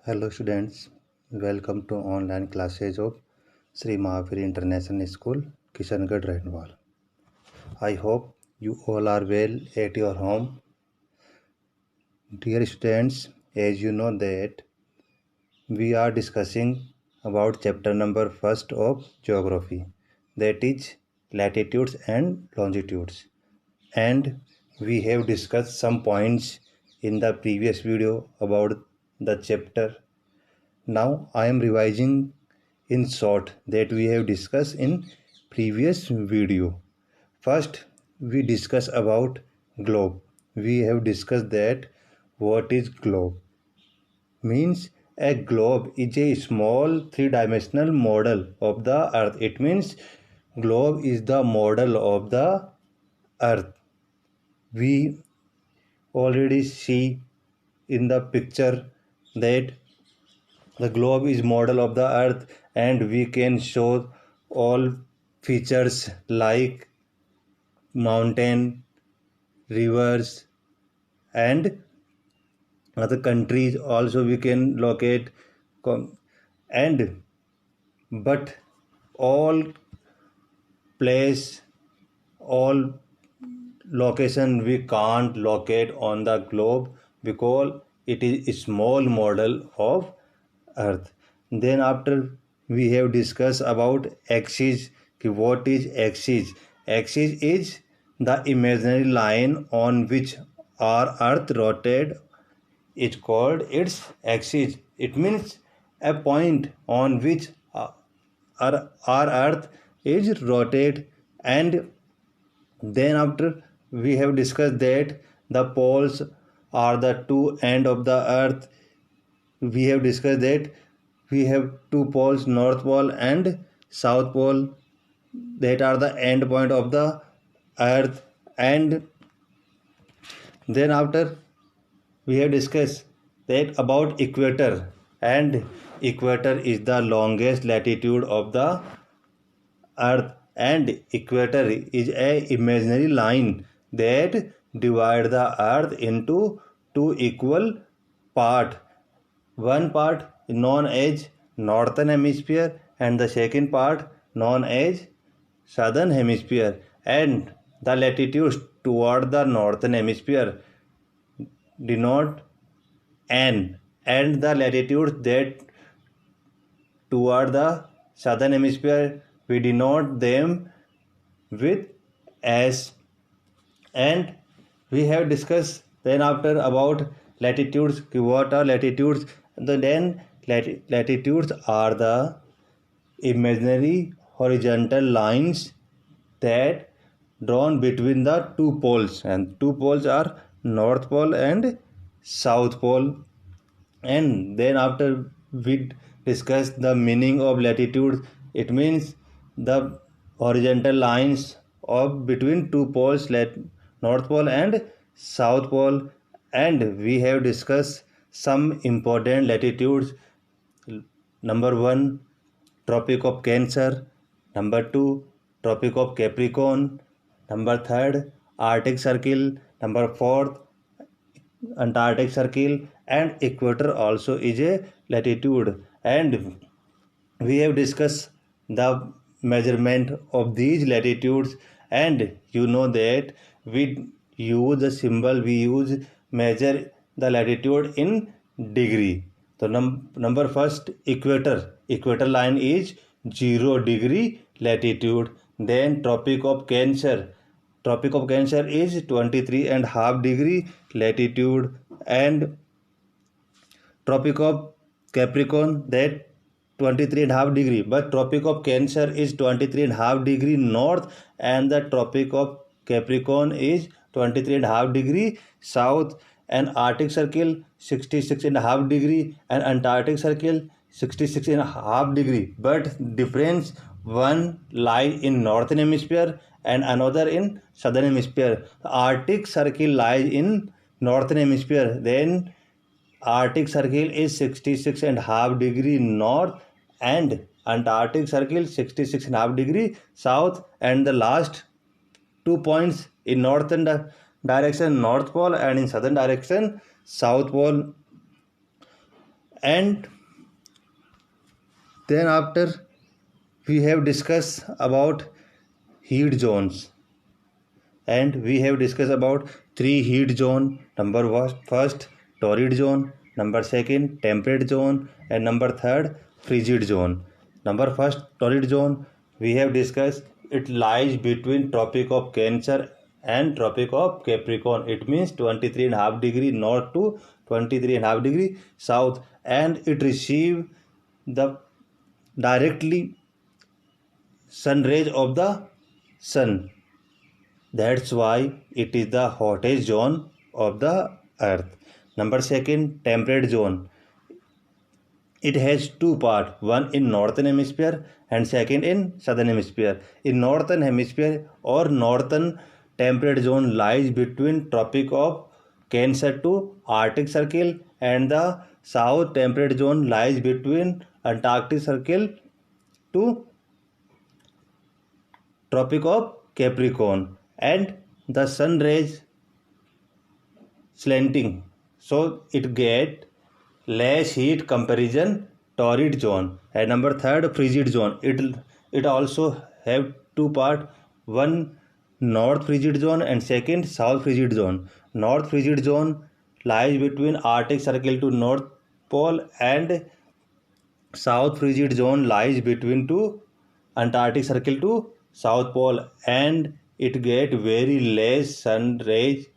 Hello students, welcome to online classes of Sri Mahavir International School, Kishangarh, Rainwal. I hope you all are well at your home. Dear students, as you know that we are discussing about chapter number first of geography, that is latitudes and longitudes. And we have discussed some points in the previous video about the chapter. Now I am revising in short that we have discussed in previous video. First we discuss about globe. We have discussed that what is globe means. A globe is a small three-dimensional model of the earth. It means globe is the model of the earth. We already see in the picture that the globe is model of the earth, and we can show all features like mountain, rivers, and other countries also we can locate. And but all place, all location we can't locate on the globe because it is a small model of earth. Then after we have discussed about axis. What is axis? Axis is the imaginary line on which our earth rotated is called its axis. It means a point on which our earth is rotated. And then after we have discussed that the poles are the two end of the earth. We have discussed that we have two poles, north pole and south pole, that are the end point of the earth. And then after we have discussed that about equator, and equator is the longest latitude of the earth, and equator is a imaginary line that divide the earth into two equal part. One part known as northern hemisphere and the second part known as southern hemisphere. And the latitudes toward the northern hemisphere denote N, and the latitudes that toward the southern hemisphere we denote them with S. And we have discussed then after about latitudes. What are latitudes? Then latitudes are the imaginary horizontal lines that drawn between the two poles, and two poles are north pole and south pole. And then after we discuss the meaning of latitude, it means the horizontal lines of between two poles, north pole and south pole. And we have discussed some important latitudes. Number 1, Tropic of Cancer. Number 2, Tropic of Capricorn. Number 3, Arctic Circle. Number 4, Antarctic Circle. And equator also is a latitude. And we have discussed the measurement of these latitudes. And you know that we use the symbol, we use measure the latitude in degree. So number first, equator line is 0 degree latitude. Then Tropic of Cancer is 23.5 degree latitude. And Tropic of Capricorn, that 23.5 degree, but Tropic of Cancer is 23.5 degree north, and the Tropic of Capricorn is 23.5 degree south. And Arctic Circle 66.5 degree, and Antarctic Circle 66.5 degree. But difference, one lies in northern hemisphere and another in southern hemisphere. Arctic Circle lies in northern hemisphere. Then Arctic Circle is 66.5 degree north, and Antarctic Circle 66.5 degree south. And the last 2 points in northern direction North Pole, and in southern direction South Pole. And then after we have discussed about heat zones, and we have discussed about three heat zone. Number first torrid zone, number second temperate zone, and number third frigid zone. Number first torrid zone, we have discussed it lies between Tropic of Cancer and Tropic of Capricorn. It means 23.5 degree north to 23.5 degree south, and it receive the directly sun rays of the sun. That's why it is the hottest zone of the earth. Number second, temperate zone. It has two parts, one in northern hemisphere and second in southern hemisphere. In northern hemisphere or northern temperate zone lies between Tropic of Cancer to Arctic Circle, and the south temperate zone lies between Antarctic Circle to Tropic of Capricorn, and the sun rays slanting, so it get less heat comparison torrid zone. And number third frigid zone, it also have two part, one north frigid zone and second south frigid zone. North frigid zone lies between Arctic Circle to North Pole, and south frigid zone lies between to Antarctic Circle to South Pole, and it get very less sun rays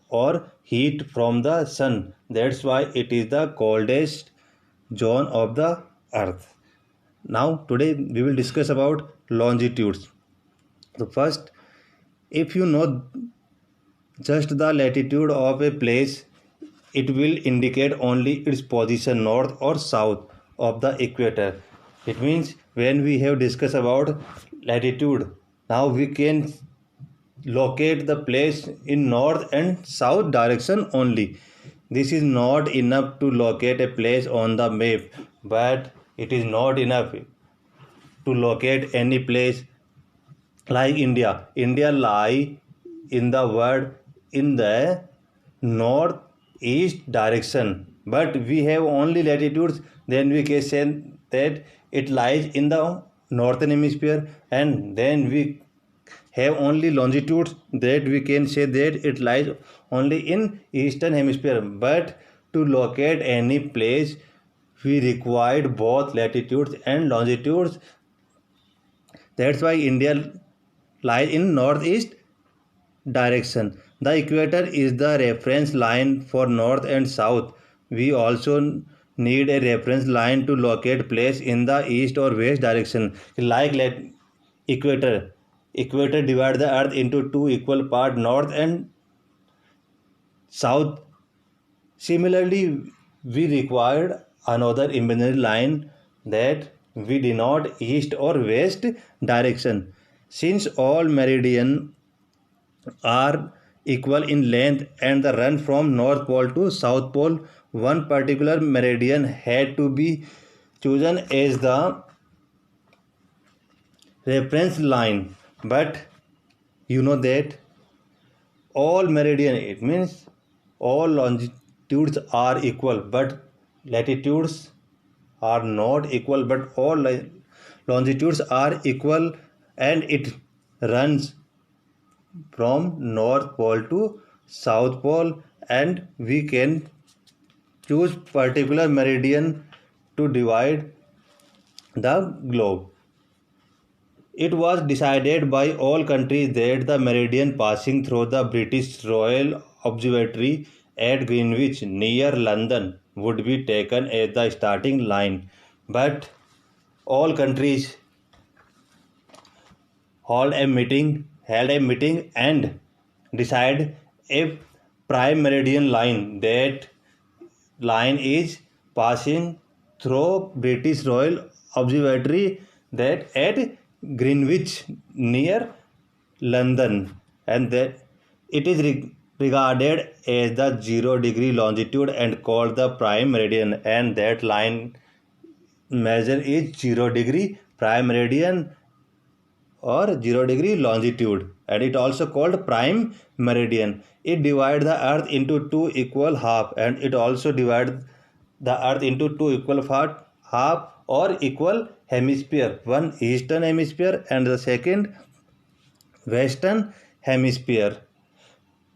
or heat from the sun. That's why it is the coldest zone of the earth. Now today we will discuss about longitudes. So first, if you know just the latitude of a place, it will indicate only its position north or south of the equator. It means when we have discussed about latitude, now we can locate the place in north and south direction only. This is not enough to locate a place on the map, but it is not enough to locate any place like India. India lie in the world in the northeast direction, but we have only latitudes, then we can say that it lies in the northern hemisphere, and then we have only longitudes that we can say that it lies only in eastern hemisphere. But to locate any place we required both latitudes and longitudes. That's why India lies in northeast direction. The equator is the reference line for north and south. We also need a reference line to locate place in the east or west direction. Like equator. Equator divide the earth into two equal parts, north and south. Similarly, we required another imaginary line that we denote east or west direction. Since all meridians are equal in length and the run from north pole to south pole, one particular meridian had to be chosen as the reference line. But you know that all meridian, it means all longitudes are equal, but latitudes are not equal, but all longitudes are equal, and it runs from north pole to south pole, and we can choose particular meridian to divide the globe. It was decided by all countries that the meridian passing through the British Royal Observatory at Greenwich near London would be taken as the starting line. But all countries held a meeting and decide a prime meridian line. That line is passing through British Royal Observatory that at Greenwich near London, and that it is regarded as the 0 degree longitude and called the prime meridian, and that line measure is 0 degree prime meridian or 0 degree longitude, and it also called prime meridian. It divides the earth into two equal half, and it also divides the earth into two equal half or equal hemisphere, one eastern hemisphere and the second western hemisphere.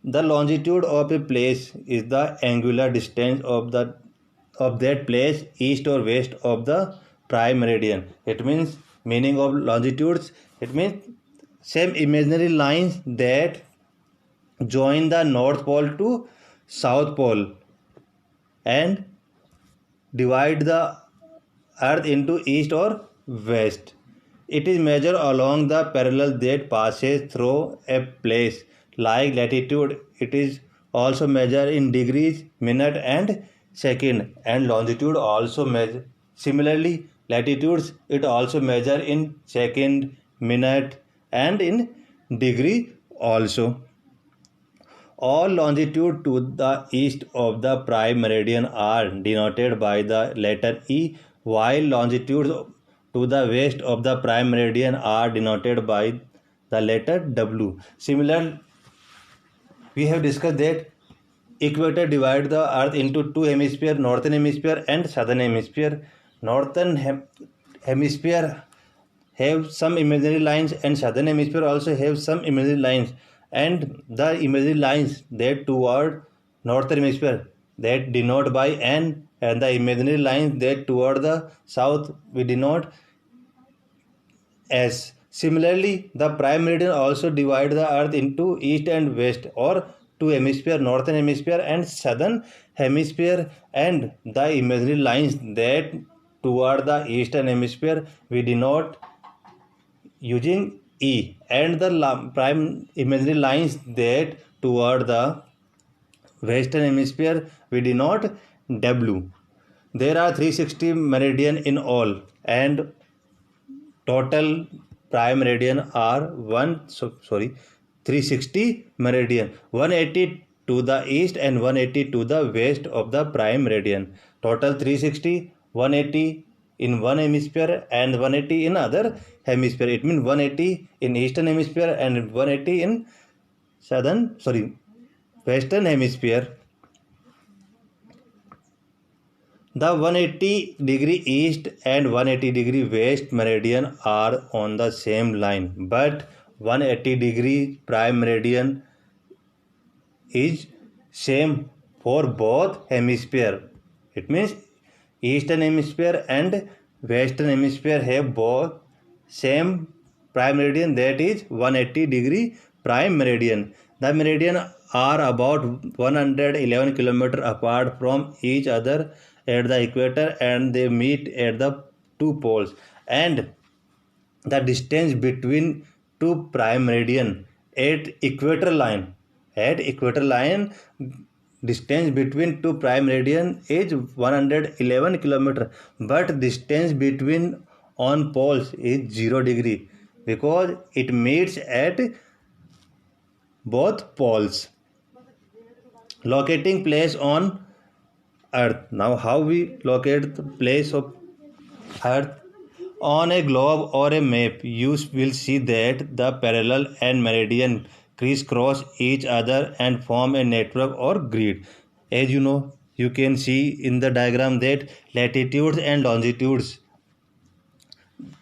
The longitude of a place is the angular distance of that place east or west of the prime meridian. It means meaning of longitudes. It means same imaginary lines that join the north pole to south pole and divide the earth into east or west. It is measured along the parallel that passes through a place. Like latitude, it is also measured in degrees, minute and second, and longitude also measure. Similarly, latitudes it also measure in second, minute and in degree also. All longitude to the east of the prime meridian are denoted by the letter E, while longitudes to the west of the prime meridian are denoted by the letter W. Similar, we have discussed that equator divides the earth into two hemispheres, northern hemisphere and southern hemisphere. Northern hemisphere have some imaginary lines and southern hemisphere also have some imaginary lines, and the imaginary lines that toward northern hemisphere that denote by N, and the imaginary lines that toward the south we denote S. Similarly, the prime meridian also divides the earth into east and west or two hemisphere, northern hemisphere and southern hemisphere, and the imaginary lines that toward the eastern hemisphere we denote using E, and the prime imaginary lines that toward the western hemisphere we denote W. There are 360 meridian in all, and total prime meridian are 360 meridian, 180 to the east and 180 to the west of the prime meridian. Total 360, 180 in one hemisphere and 180 in other hemisphere. It means 180 in eastern hemisphere and 180 in western hemisphere. The 180-degree east and 180-degree west meridian are on the same line, but 180-degree prime meridian is same for both hemisphere. It means eastern hemisphere and western hemisphere have both same prime meridian, that is 180-degree prime meridian. The meridian are about 111 km apart from each other at the equator, and they meet at the two poles, and the distance between two prime meridian at equator line distance between two prime meridian is 111 km, but distance between on poles is 0 degree because it meets at both poles. Locating place on earth. Now how we locate the place of earth? On a globe or a map, you will see that the parallel and meridian crisscross each other and form a network or grid. As you know, you can see in the diagram that latitudes and longitudes,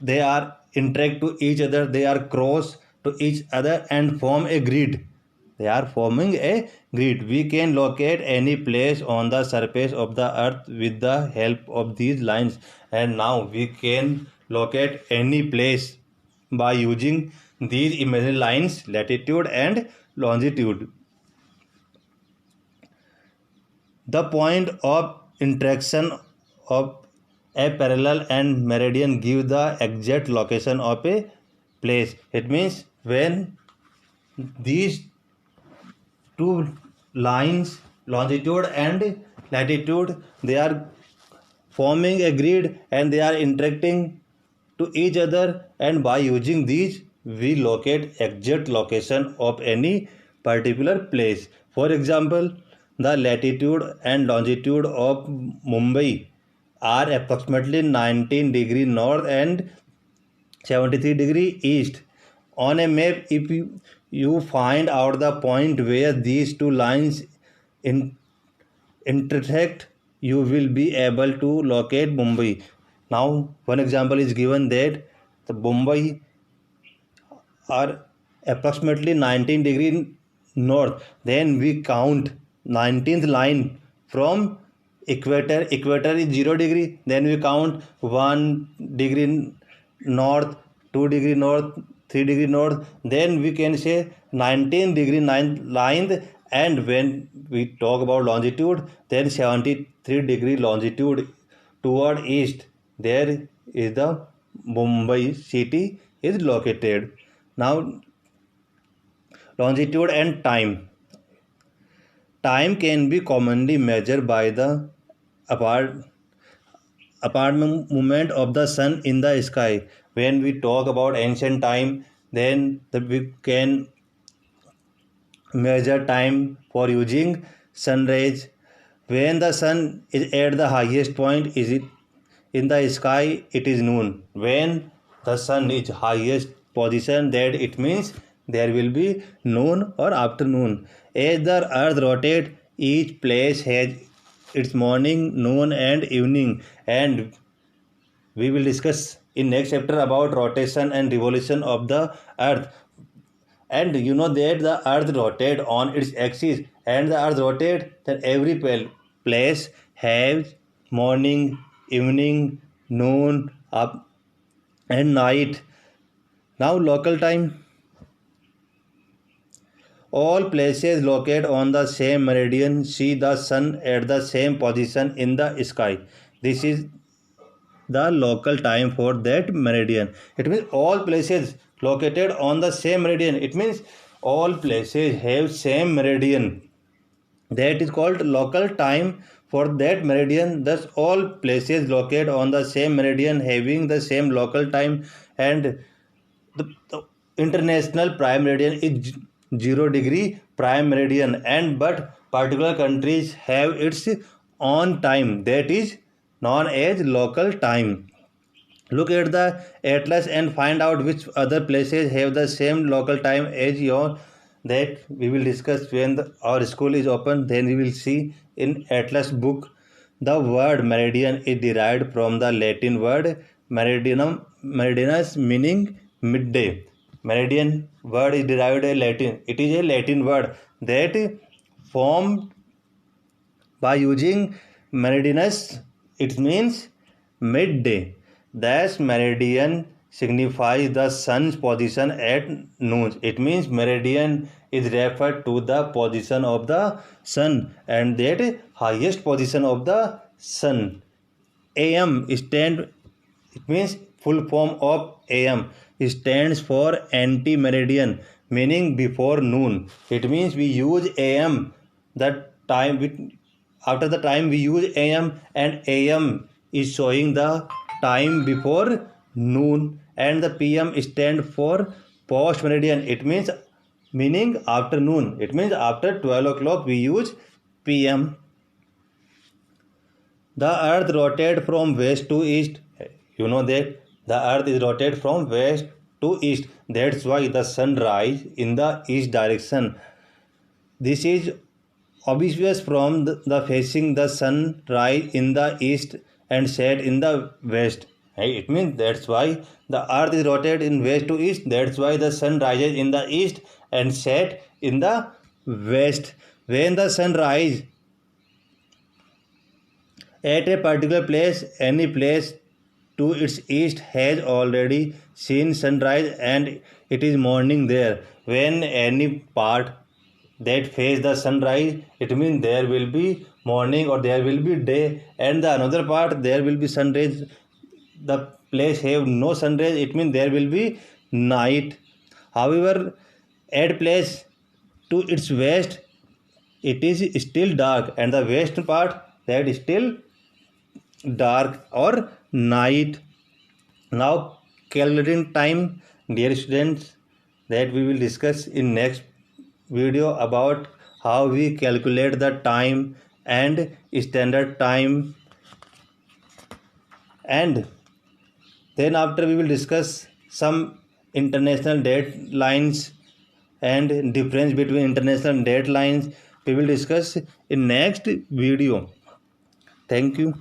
they are interact to each other, they are cross to each other and form a grid. They are forming a grid. We can locate any place on the surface of the earth with the help of these lines, and now we can locate any place by using these imaginary lines, latitude and longitude. The point of interaction of a parallel and meridian give the exact location of a place. It means when these two lines, longitude and latitude, they are forming a grid and they are interacting to each other, and by using these we locate exact location of any particular place. For example, the latitude and longitude of Mumbai are approximately 19 degree north and 73 degree east. On a map, if you find out the point where these two lines intersect, you will be able to locate Mumbai. Now one example is given that the Mumbai are approximately 19 degree north. Then we count 19th line from equator. Equator is 0 degree. Then we count 1 degree north, 2 degree north, 3 degree north. Then we can say 19 degree line. And when we talk about longitude, then 73 degree longitude toward east. There is the Mumbai city is located. Now, longitude and time. Time can be commonly measured by the apart movement of the sun in the sky. When we talk about ancient time, then we can measure time for using sun rays. When the sun is at the highest point, is it in the sky? It is noon. When the sun is highest position, that it means there will be noon or afternoon. As the earth rotates, each place has its morning, noon, and evening. And we will discuss in next chapter about rotation and revolution of the earth. And you know that the earth rotates on its axis, and the earth rotates, then every place has morning, evening, noon, up and night. Now local time. All places located on the same meridian see the sun at the same position in the sky. This is the local time for that meridian. It means all places located on the same meridian. It means all places have same meridian. That is called local time for that meridian. Thus all places located on the same meridian having the same local time. And the international prime meridian is 0 degree prime meridian, and but particular countries have its own time, that is known as local time. Look at the atlas and find out which other places have the same local time as your. That we will discuss when our school is open. Then we will see in atlas book. The word meridian is derived from the Latin word meridianum, meridinus, meaning midday. Meridian word is derived a Latin. It is a Latin word that formed by using meridinus. It means midday. Thus, meridian signifies the sun's position at noon. It means meridian is referred to the position of the sun, and that highest position of the sun. AM stand, it means full form of AM stands for anti-meridian, meaning before noon. It means we use AM that time after the time we use AM, and AM is showing the time before noon, and the PM stand for post meridian. It means meaning afternoon. It means after 12 o'clock we use PM. The earth rotates from west to east. You know that the earth is rotated from west to east. That's why the sun rises in the east direction. This is obvious from the facing the sun rise in the east and set in the west. It means that's why the earth is rotated in west to east. That's why the sun rises in the east and set in the west. When the sun rises at a particular place, any place to its east has already seen sunrise and it is morning there. When any part that face the sunrise, it means there will be morning or there will be day, and the another part there will be sunrise. The place have no sunrise, it means there will be night. However, at place to its west, it is still dark, and the west part that is still dark or night. Now calculating time, dear students, that we will discuss in next video about how we calculate the time and standard time, and then after we will discuss some international deadlines and difference between international deadlines. We will discuss in next video. Thank you.